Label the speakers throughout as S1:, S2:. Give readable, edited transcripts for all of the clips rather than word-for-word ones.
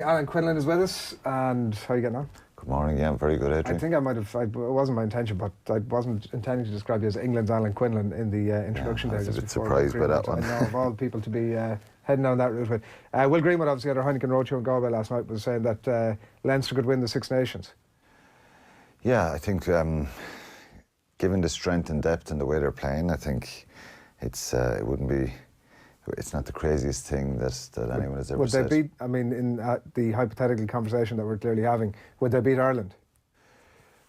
S1: Alan Quinlan is with us, and how are you getting on?
S2: Good morning, yeah, very good, Adrian.
S1: I think it wasn't my intention, but I wasn't intending to describe you as England's Alan Quinlan in the introduction
S2: I
S1: there.
S2: was a
S1: just
S2: bit
S1: before
S2: surprised by that one.
S1: I know of all people to be heading down that route with. Will Greenwood, obviously, at our Heineken Roadshow in Galway last night, was saying that Leinster could win the Six Nations.
S2: Yeah, I think given the strength and depth and the way they're playing, I think it's not the craziest thing that anyone has ever said.
S1: Would they beat, I mean, in the hypothetical conversation that we're clearly having, would they beat Ireland?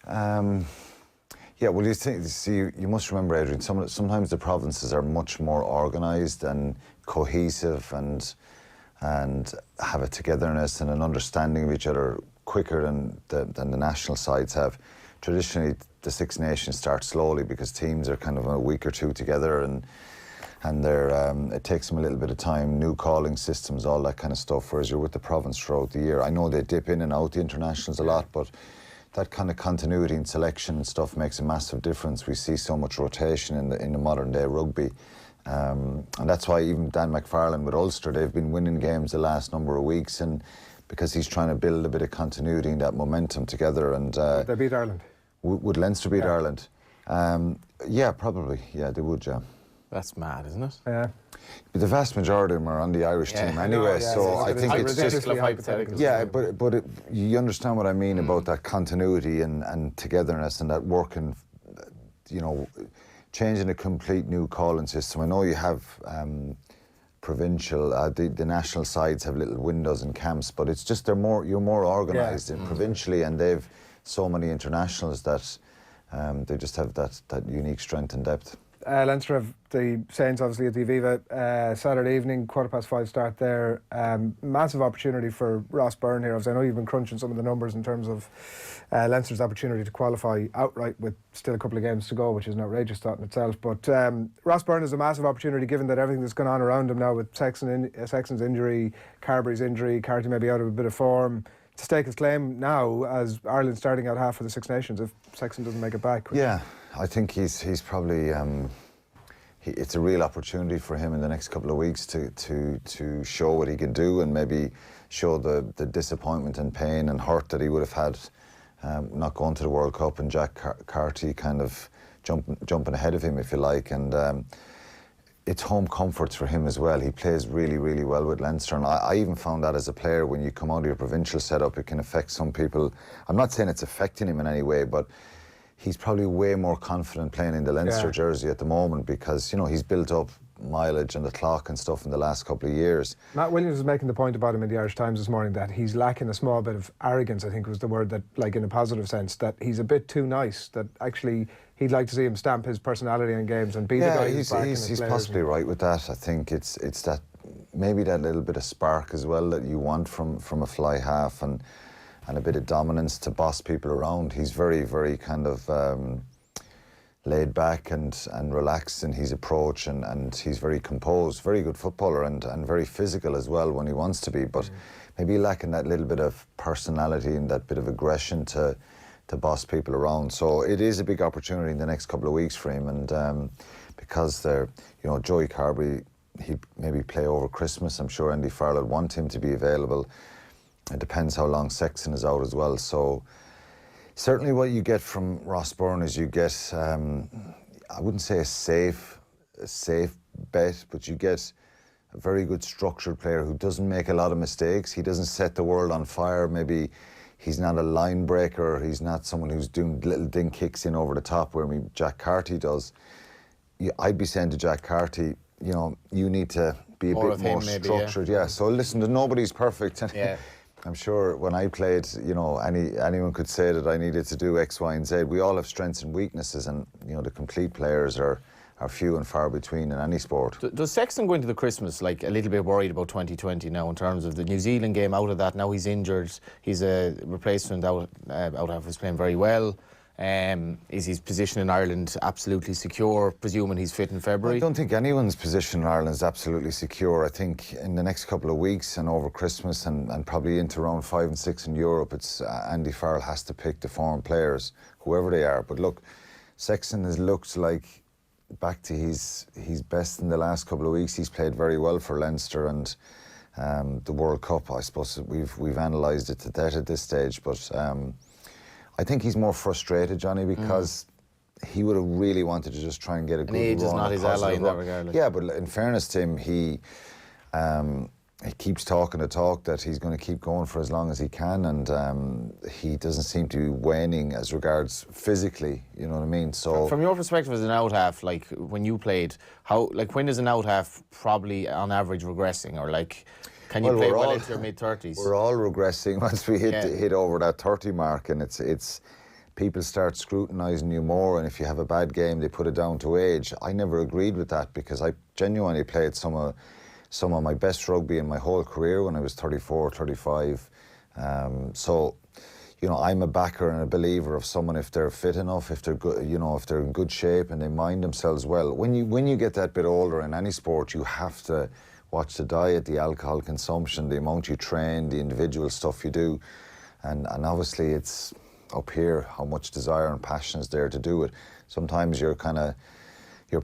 S2: Yeah, well, you must remember, Adrian, sometimes the provinces are much more organised and cohesive and have a togetherness and an understanding of each other quicker than the national sides have. Traditionally, the Six Nations start slowly because teams are kind of a week or two together and it takes them a little bit of time, new calling systems, all that kind of stuff, whereas you're with the province throughout the year. I know they dip in and out the internationals a lot, but that kind of continuity and selection and stuff makes a massive difference. We see so much rotation in the modern day rugby. And that's why even Dan McFarlane with Ulster, they've been winning games the last number of weeks, and because he's trying to build a bit of continuity and that momentum together. And
S1: would they beat Ireland?
S2: Would Leinster beat Ireland? Yeah, probably. Yeah, they would, yeah.
S3: That's mad, isn't it?
S1: Yeah.
S2: But the vast majority of them are on the Irish team anyway, so I think it's just
S3: hypothetical.
S2: Yeah, but you understand what I mean about that continuity and togetherness and that working, changing a complete new calling system. I know you have provincial, the national sides have little windows and camps, but it's just you're more organised in provincially, and they've so many internationals that they just have that unique strength and depth.
S1: Leinster have the Saints obviously at the Aviva Saturday evening, 5:15 start there. Massive opportunity for Ross Byrne here. I know you've been crunching some of the numbers in terms of Leinster's opportunity to qualify outright with still a couple of games to go, which is an outrageous thought in itself. But Ross Byrne is a massive opportunity given that everything that's gone on around him now with Sexton's injury, Carberry's injury, Carty maybe out of a bit of form, to stake his claim now as Ireland starting out half of the Six Nations if Sexton doesn't make it back.
S2: Yeah, I think he's probably it's a real opportunity for him in the next couple of weeks to show what he can do and maybe show the disappointment and pain and hurt that he would have had not going to the World Cup, and Jack Carty kind of jumping ahead of him, if you like, and it's home comforts for him as well. He plays really, really well with Leinster, and I even found that as a player, when you come out of your provincial setup, it can affect some people. I'm not saying it's affecting him in any way, but he's probably way more confident playing in the Leinster jersey at the moment because, he's built up mileage and the clock and stuff in the last couple of years.
S1: Matt Williams was making the point about him in the Irish Times this morning that he's lacking a small bit of arrogance, I think was the word, that, like, in a positive sense, that he's a bit too nice, that actually he'd like to see him stamp his personality in games and be the guy who's backing his players.
S2: He's possibly right with that. I think it's that, maybe that little bit of spark as well that you want from a fly half, and a bit of dominance to boss people around. He's very, very kind of laid back and relaxed in his approach, and he's very composed, very good footballer, and very physical as well when he wants to be, but maybe lacking that little bit of personality and that bit of aggression to boss people around. So it is a big opportunity in the next couple of weeks for him, and because they're, Joey Carberry, he'd maybe play over Christmas. I'm sure Andy Farrell would want him to be available. It depends how long Sexton is out as well. So certainly what you get from Ross Byrne is you get, I wouldn't say a safe bet, but you get a very good structured player who doesn't make a lot of mistakes. He doesn't set the world on fire. Maybe he's not a line breaker. He's not someone who's doing little ding kicks in over the top where Jack Carty does. I'd be saying to Jack Carty, you need to be a bit more structured. Yeah. So listen, nobody's perfect.
S3: Yeah.
S2: I'm sure when I played, anyone could say that I needed to do X, Y, and Z. We all have strengths and weaknesses, and the complete players are few and far between in any sport.
S3: Does Sexton go into the Christmas like a little bit worried about 2020 now in terms of the New Zealand game? Out of that now, he's injured. He's a replacement out of his playing very well. Is his position in Ireland absolutely secure, presuming he's fit in February?
S2: I don't think anyone's position in Ireland is absolutely secure. I think in the next couple of weeks and over Christmas and probably into round 5 and 6 in Europe, it's Andy Farrell has to pick the foreign players, whoever they are. But look, Sexton has looked like back to his best in the last couple of weeks. He's played very well for Leinster, and the World Cup. I suppose we've analysed it to death at this stage, but I think he's more frustrated, Johnny, because he would have really wanted to just try and get a good run.
S3: And age is not his ally in that regard.
S2: Yeah, but in fairness to him, he keeps talking the talk that he's going to keep going for as long as he can, and he doesn't seem to be waning as regards physically, you know what I mean? So
S3: from your perspective as an out half, like when you played, when is an out half probably on average regressing, or like can you play well into your mid-30s?
S2: We're all regressing once we hit over that 30 mark, and it's people start scrutinising you more, and if you have a bad game they put it down to age. I never agreed with that, because I genuinely played some of my best rugby in my whole career when I was 34, 35. So, you know, I'm a backer and a believer of someone, if they're fit enough, if they're good, you know, if they're in good shape and they mind themselves well. When you get that bit older in any sport, you have to watch the diet, the alcohol consumption, the amount you train, the individual stuff you do, and obviously it's up here how much desire and passion is there to do it. Sometimes you're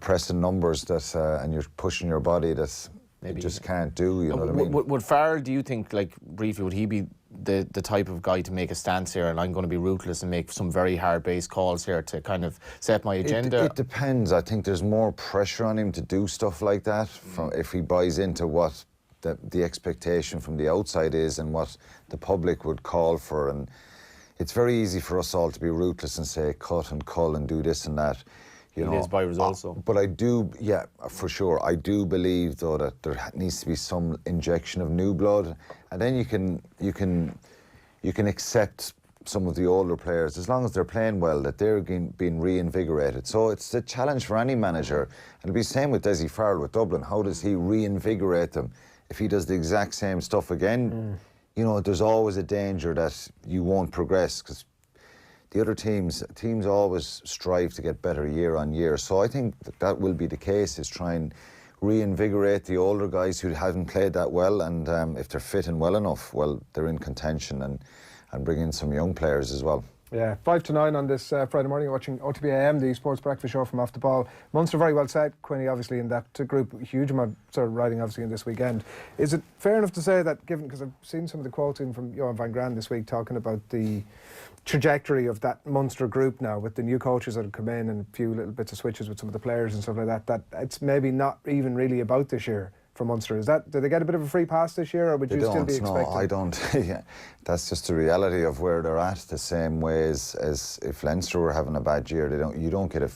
S2: pressing numbers that and you're pushing your body that maybe you just can't do, you know what I mean?
S3: Would Farrell, do you think, like briefly, would he be the type of guy to make a stance here, and I'm going to be ruthless and make some very hard-based calls here to kind of set my agenda?
S2: It depends. I think there's more pressure on him to do stuff like that if he buys into what the expectation from the outside is and what the public would call for. And it's very easy for us all to be ruthless and say cut and cull and do this and that. You know,
S3: it is by results, though.
S2: But I do, yeah, for sure. I do believe, though, that there needs to be some injection of new blood, and then you can accept some of the older players, as long as they're playing well, that they're being reinvigorated. So it's a challenge for any manager. It'll be the same with Dessie Farrell with Dublin. How does he reinvigorate them? If he does the exact same stuff again, you know, there's always a danger that you won't progress, because the other teams always strive to get better year on year. So I think that will be the case, is try and reinvigorate the older guys who haven't played that well, and if they're fit and well enough, well, they're in contention, and bring in some young players as well.
S1: Yeah, 5 to 9 on this Friday morning, watching OTB AM, the sports breakfast show from Off the Ball. Munster very well set, Quinny obviously in that group, huge amount sort of riding obviously in this weekend. Is it fair enough to say that, given, because I've seen some of the quotes in from Johan van Graan this week talking about the trajectory of that Munster group now, with the new coaches that have come in and a few little bits of switches with some of the players and stuff like that, that it's maybe not even really about this year for Munster. Is that, do they get a bit of a free pass this year, or would you still be expecting?
S2: No, I don't. Yeah, that's just the reality of where they're at. The same way as if Leinster were having a bad year, you don't get a.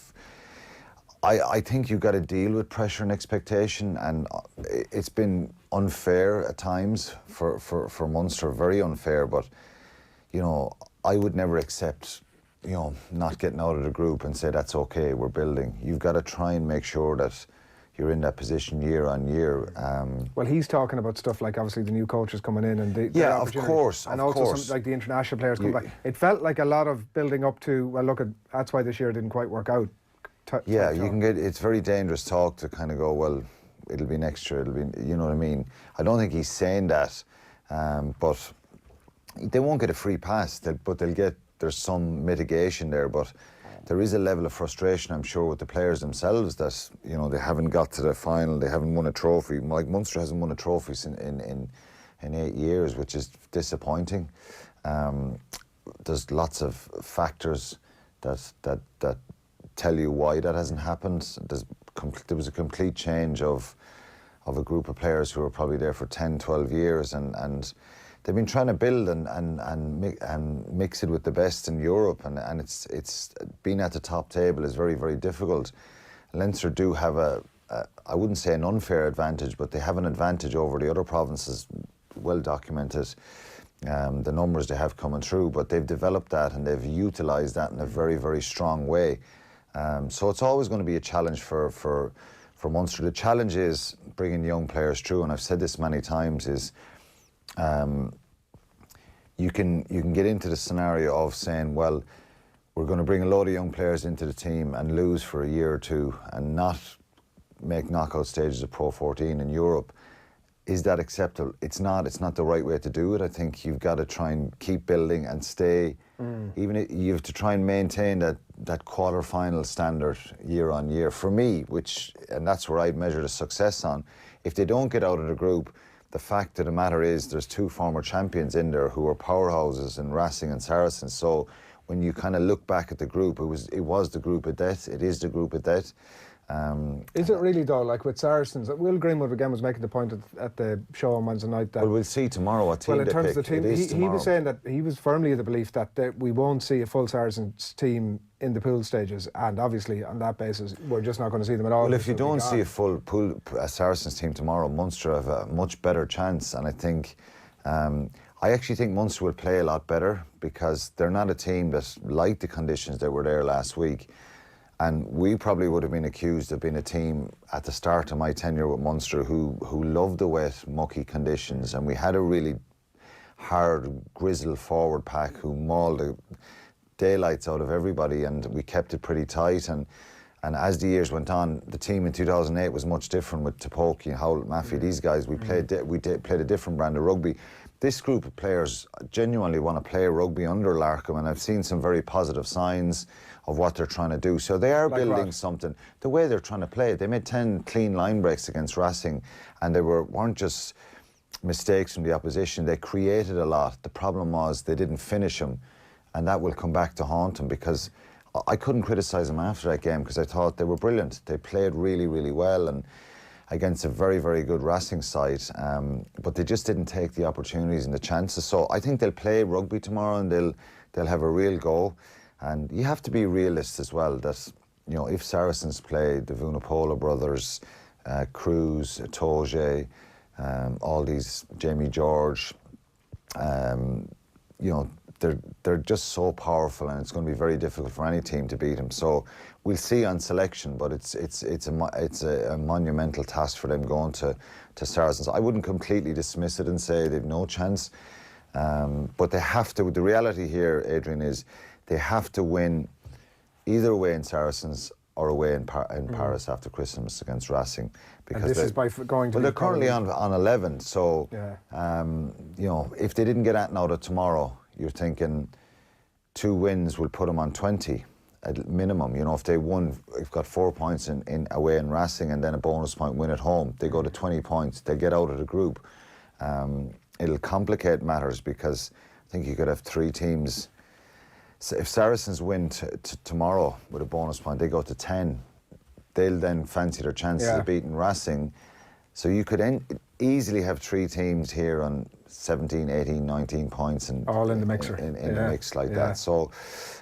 S2: I think you've got to deal with pressure and expectation, and it's been unfair at times for Munster, very unfair. But you know, I would never accept, you know, not getting out of the group and say that's okay, we're building. You've got to try and make sure that you're in that position year on year.
S1: Well, he's talking about stuff like obviously the new coaches coming in and the
S2: yeah, of course,
S1: and also some, like the international players coming back. It felt like a lot of building up to, well, look, that's why this year didn't quite work out.
S2: Yeah, you can get, it's very dangerous talk to kind of go, well, it'll be next year, it'll be, you know what I mean? I don't think he's saying that, but they won't get a free pass, but they'll get, there's some mitigation there, but there is a level of frustration, I'm sure, with the players themselves that, you know, they haven't got to the final, they haven't won a trophy. Like Munster hasn't won a trophy in 8 years, which is disappointing. There's lots of factors that tell you why that hasn't happened. There was a complete change of a group of players who were probably there for 10, 12 years, and they've been trying to build and mix it with the best in Europe, and it's being at the top table is very, very difficult. Leinster do have I wouldn't say an unfair advantage, but they have an advantage over the other provinces, well documented. The numbers they have coming through, but they've developed that and they've utilised that in a very, very strong way. So it's always going to be a challenge for Munster. The challenge is bringing young players through, and I've said this many times, is you can get into the scenario of saying, well, we're going to bring a load of young players into the team and lose for a year or two and not make knockout stages of Pro 14 in Europe. Is that acceptable? It's not the right way to do it. I think you've got to try and keep building and stay. Even you have to try and maintain that quarter-final standard year on year. For me, and that's where I'd measure the success on, if they don't get out of the group, the fact of the matter is there's two former champions in there who are powerhouses in Racing and Saracens. So when you kind of look back at the group, it was the group of death. It is the group of death.
S1: Is it really though? Like with Saracens, Will Greenwood again was making the point at the show on Wednesday night that.
S2: Well, we'll see tomorrow what team
S1: Well, in
S2: they
S1: terms
S2: pick.
S1: of the team, he was saying that he was firmly of the belief that we won't see a full Saracens team in the pool stages, and obviously on that basis, we're just not going to see them at all.
S2: Well, if you don't see a full pool Saracens team tomorrow, Munster have a much better chance, and I think. I actually think Munster will play a lot better because they're not a team that like the conditions that were there last week. And we probably would have been accused of being a team at the start of my tenure with Munster who loved the wet, mucky conditions. And we had a really hard, grizzled forward pack who mauled the daylights out of everybody, and we kept it pretty tight. And as the years went on, the team in 2008 was much different with Topoki, Howlett, Maffey, these guys. We played a different brand of rugby. This group of players genuinely want to play rugby under Larkham, and I've seen some very positive signs of what they're trying to do. So they are building something. The way they're trying to play, they made 10 clean line breaks against Racing, and they weren't just mistakes from the opposition. They created a lot. The problem was they didn't finish them, and that will come back to haunt them, because I couldn't criticise them after that game because I thought they were brilliant. They played really, really well, and against a very, very good Racing side, but they just didn't take the opportunities and the chances. So I think they'll play rugby tomorrow, and they'll have a real go. And you have to be realist as well that, you know, if Saracens play the Vunipola brothers, Cruz, Toge, all these, Jamie George, you know, they're just so powerful, and it's going to be very difficult for any team to beat them. So we'll see on selection, but it's a monumental task for them going to Saracens. I wouldn't completely dismiss it and say they've no chance, but they have to. The reality here, Adrian, is they have to win either away in Saracens or away in Paris after Christmas against Racing. Because
S1: and this is by going to.
S2: Well, they're currently on 11, so
S1: yeah.
S2: You know, if they didn't get at out of tomorrow, you're thinking 2 wins will put them on 20 at minimum. You know, if they won, they've got 4 points in away in Racing and then a bonus point win at home, they go to 20 points. They get out of the group. It'll complicate matters because I think you could have 3 teams. So if Saracens win tomorrow with a bonus point, they go to 10. They'll then fancy their chances of beating Racing. So you could easily have 3 teams here on 17, 18, 19 points, and
S1: all in the mixer,
S2: in the mix like that. So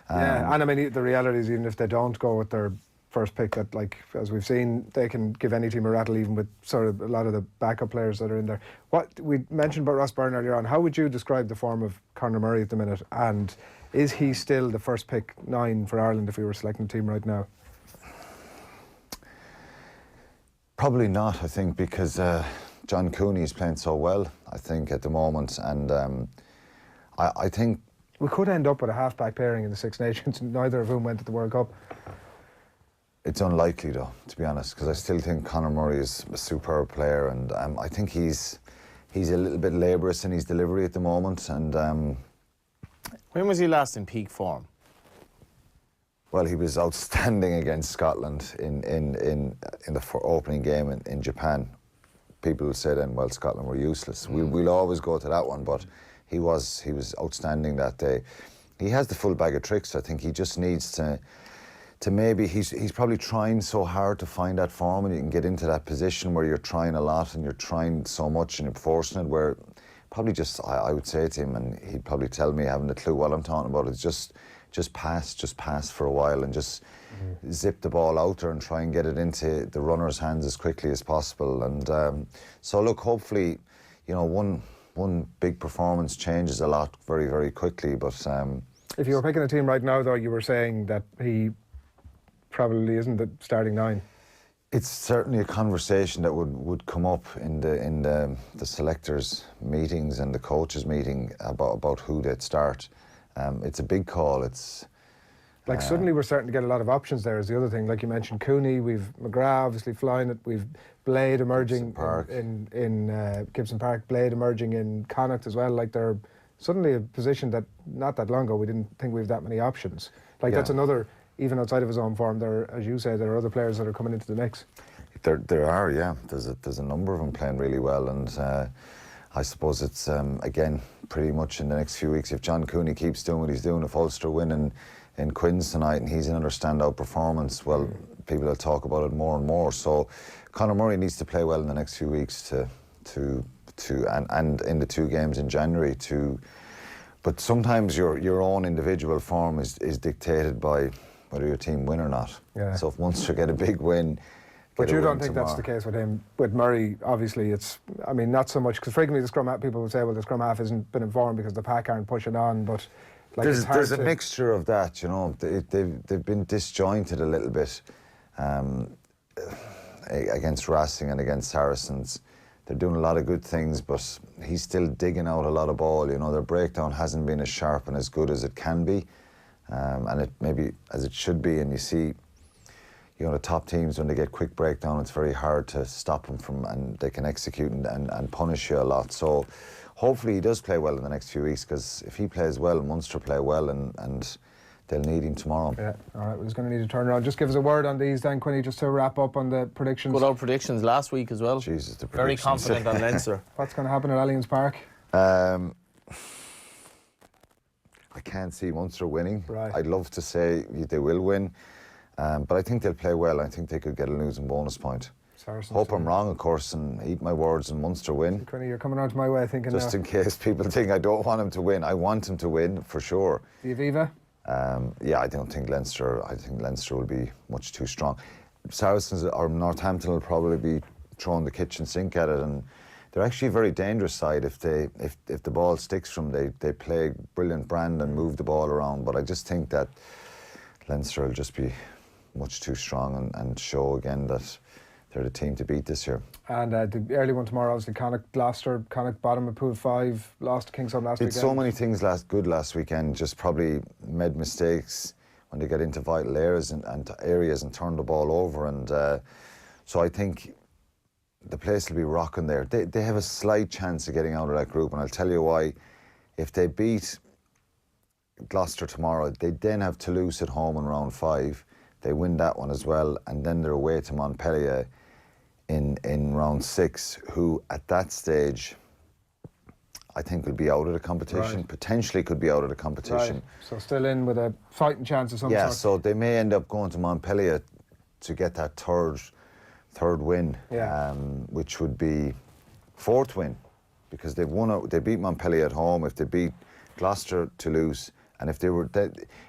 S1: and I mean the reality is, even if they don't go with their first pick, that, like, as we've seen, they can give any team a rattle, even with sort of a lot of the backup players that are in there. What we mentioned about Ross Byrne earlier on, how would you describe the form of Conor Murray at the minute, and is he still the first pick 9 for Ireland if we were selecting a team right now?
S2: Probably not, I think, because John Cooney is playing so well, I think, at the moment, and I think
S1: we could end up with a half-back pairing in the Six Nations, neither of whom went to the World Cup.
S2: It's unlikely, though, to be honest, because I still think Conor Murray is a superb player, and I think he's a little bit laborious in his delivery at the moment. And
S3: when was he last in peak form?
S2: Well, he was outstanding against Scotland in the opening game in Japan. People will say then, well, Scotland were useless. We'll always go to that one, but he was outstanding that day. He has the full bag of tricks. I think he just needs to maybe he's probably trying so hard to find that form, and you can get into that position where you're trying a lot and you're trying so much and you're forcing it, where probably just I would say to him, and he'd probably tell me, having a clue what I'm talking about, is just pass for a while and just zip the ball out there and try and get it into the runner's hands as quickly as possible. And so look, hopefully, you know, one big performance changes a lot very, very quickly. But
S1: if you were picking a team right now, though, you were saying that he probably isn't the starting 9.
S2: It's certainly a conversation that would come up in the selectors' meetings and the coaches' meeting about who they'd start. It's a big call. It's
S1: like suddenly we're starting to get a lot of options there is the other thing. Like you mentioned Cooney, we've McGrath obviously flying it, we've Blade emerging in Gibson Park, Blade emerging in Connacht as well. Like they're suddenly a position that not that long ago we didn't think we have that many options. Like that's another, even outside of his own form, there, as you say, there are other players that are coming into the mix.
S2: There are, yeah. There's a number of them playing really well, and I suppose it's, again, pretty much in the next few weeks, if John Cooney keeps doing what he's doing, if Ulster win in Quins tonight and he's another standout performance, well, people will talk about it more and more. So Conor Murray needs to play well in the next few weeks and in the 2 games in January but sometimes your own individual form is dictated by whether your team win or not.
S1: Yeah.
S2: So if Munster get a big win,
S1: but you don't think
S2: tomorrow.
S1: that's the case with him? With Murray, obviously, not so much, because frequently the scrum half, people would say, well, the scrum half hasn't been informed because the pack aren't pushing on, but like,
S2: there's a mixture of that, you know. They've been disjointed a little bit against Racing and against Saracens. They're doing a lot of good things, but he's still digging out a lot of ball, you know. Their breakdown hasn't been as sharp and as good as it can be, and it maybe as it should be. And you see, you know, the top teams, when they get quick breakdown, it's very hard to stop them and they can execute and punish you a lot. So hopefully he does play well in the next few weeks, because if he plays well, Munster play well, and they'll need him tomorrow.
S1: Yeah, all right, we're just going to need to turn around. Just give us a word on these then, Quinny, just to wrap up on the predictions.
S3: Good old predictions last week as well.
S2: Jesus, the
S3: Very
S2: predictions.
S3: confident on Leinster.
S1: What's going to happen at Allianz Park?
S2: I can't see Munster winning.
S1: Right.
S2: I'd love to say they will win, but I think they'll play well. I think they could get a losing bonus point.
S1: Saracens.
S2: Hope I'm wrong, of course, and eat my words and Munster win.
S1: Quinny, you're coming around to my way, thinking
S2: Just in case people think I don't want him to win. I want him to win, for sure.
S1: the Aviva?
S2: Yeah, I don't think Leinster. I think Leinster will be much too strong. Saracens or Northampton will probably be throwing the kitchen sink at it, and they're actually a very dangerous side. If the ball sticks from them, they play a brilliant brand and move the ball around. But I just think that Leinster will just be much too strong and show again that they're the team to beat this year.
S1: And the early one tomorrow, obviously, Connacht, Gloucester, Connacht bottom of Pool 5, lost to Kingsholm last weekend.
S2: Did so many things last weekend, just probably made mistakes when they get into vital areas and turn the ball over. And so I think the place will be rocking there. They have a slight chance of getting out of that group, and I'll tell you why. If they beat Gloucester tomorrow, they then have Toulouse at home in round 5. They win that one as well, and then they're away to Montpellier in round 6, who at that stage I think will be out of the competition,
S1: Right.
S2: Potentially could be out of the competition.
S1: Right. So still in with a fighting chance of some
S2: Yeah,
S1: sort.
S2: so they may end up going to Montpellier to get that third win,
S1: Yeah.
S2: which would be 4th win, because they beat Montpellier at home. If they beat Gloucester, Toulouse, and if they were,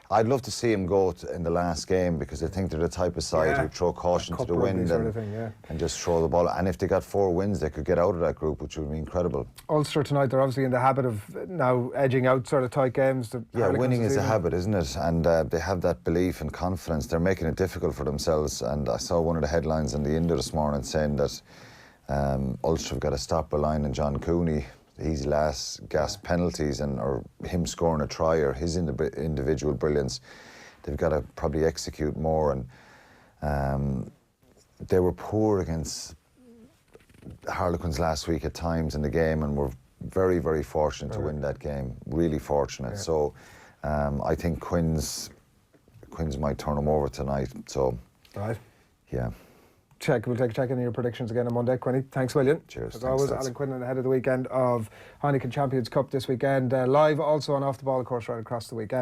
S2: I'd love to see them go in the last game, because I think they're the type of side who throw caution to the wind
S1: sort of thing, yeah.
S2: and just throw the ball. And if they got 4 wins, they could get out of that group, which would be incredible.
S1: Ulster tonight, they're obviously in the habit of now edging out sort of tight games. The
S2: Yeah,
S1: Harlequins
S2: winning
S1: this
S2: is a
S1: evening.
S2: habit, isn't it? And they have that belief and confidence. They're making it difficult for themselves. And I saw one of the headlines in the Indo this morning saying that Ulster have got to stop relying on John Cooney, his last gasp penalties, or him scoring a try, or his individual brilliance. They've got to probably execute more. And they were poor against Harlequins last week at times in the game, and were very, very fortunate to win that game. Really fortunate.
S1: Yeah.
S2: So I think Quins might turn them over tonight. So
S1: Right.
S2: yeah.
S1: We'll take a check in your predictions again on Monday. Quinny, thanks a million.
S2: Cheers.
S1: As
S2: Thanks,
S1: always,
S2: lads.
S1: Alan Quinlan ahead of the weekend of Heineken Champions Cup this weekend. Live also on Off the Ball, of course, right across the weekend.